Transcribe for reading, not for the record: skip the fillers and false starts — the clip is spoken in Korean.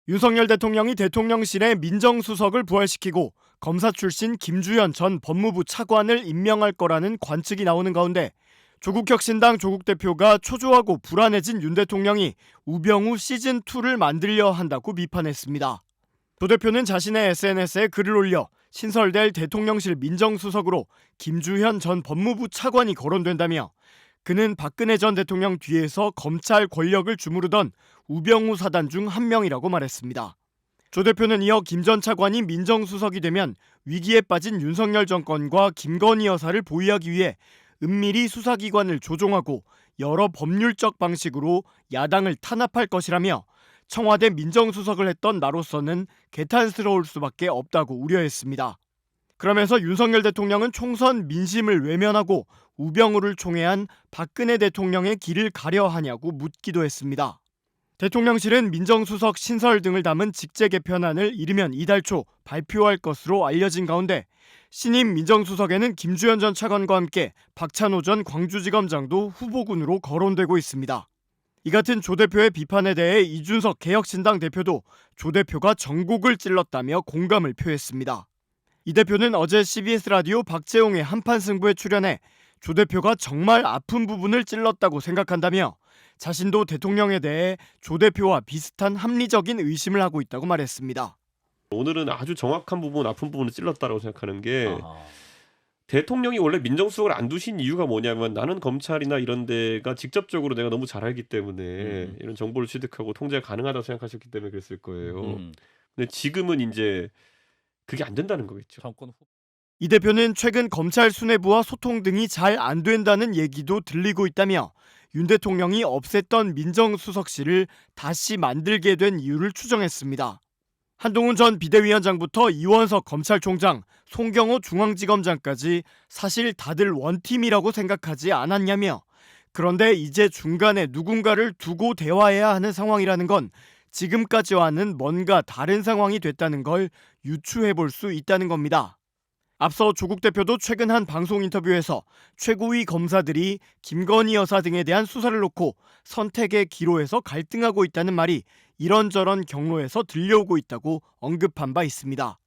윤석열 대통령이 대통령실에 민정수석을 부활시키고 검사 출신 김주현 전 법무부 차관을 임명할 거라는 관측이 나오는 가운데 조국혁신당 조국 대표가 초조하고 불안해진 윤 대통령이 우병우 시즌2를 만들려 한다고 비판했습니다. 조 대표는 자신의 SNS에 글을 올려 신설될 대통령실 민정수석으로 김주현 전 법무부 차관이 거론된다며 그는 박근혜 전 대통령 뒤에서 검찰 권력을 주무르던 우병우 사단 중 한 명이라고 말했습니다. 조 대표는 이어 김 전 차관이 민정수석이 되면 위기에 빠진 윤석열 정권과 김건희 여사를 보위하기 위해 은밀히 수사기관을 조종하고 여러 법률적 방식으로 야당을 탄압할 것이라며 청와대 민정수석을 했던 나로서는 개탄스러울 수밖에 없다고 우려했습니다. 그러면서 윤석열 대통령은 총선 민심을 외면하고 우병우를 총애한 박근혜 대통령의 길을 가려 하냐고 묻기도 했습니다. 대통령실은 민정수석 신설 등을 담은 직제 개편안을 이르면 이달 초 발표할 것으로 알려진 가운데 신임 민정수석에는 김주현 전 차관과 함께 박찬호 전 광주지검장도 후보군으로 거론되고 있습니다. 이 같은 조 대표의 비판에 대해 이준석 개혁신당 대표도 조 대표가 정곡을 찔렀다며 공감을 표했습니다. 이 대표는 어제 CBS 라디오 박재홍의 한판 승부에 출연해 조 대표가 정말 아픈 부분을 찔렀다고 생각한다며 자신도 대통령에 대해 조 대표와 비슷한 합리적인 의심을 하고 있다고 말했습니다. 오늘은 아주 정확한 부분, 아픈 부분을 찔렀다고 생각하는 게 아하. 대통령이 원래 민정수석을 안 두신 이유가 뭐냐면 나는 검찰이나 이런 데가 직접적으로 내가 너무 잘 알기 때문에 이런 정보를 취득하고 통제가 가능하다고 생각하셨기 때문에 그랬을 거예요. 근데 지금은 이제 그게 안 된다는 거겠죠. 정권 후 이 대표는 최근 검찰 수뇌부와 소통 등이 잘 안 된다는 얘기도 들리고 있다며 윤 대통령이 없앴던 민정수석실을 다시 만들게 된 이유를 추정했습니다. 한동훈 전 비대위원장부터 이원석 검찰총장, 송경호 중앙지검장까지 사실 다들 원팀이라고 생각하지 않았냐며 그런데 이제 중간에 누군가를 두고 대화해야 하는 상황이라는 건 지금까지와는 뭔가 다른 상황이 됐다는 걸 유추해 볼 수 있다는 겁니다. 앞서 조국 대표도 최근 한 방송 인터뷰에서 최고위 검사들이 김건희 여사 등에 대한 수사를 놓고 선택의 기로에서 갈등하고 있다는 말이 이런저런 경로에서 들려오고 있다고 언급한 바 있습니다.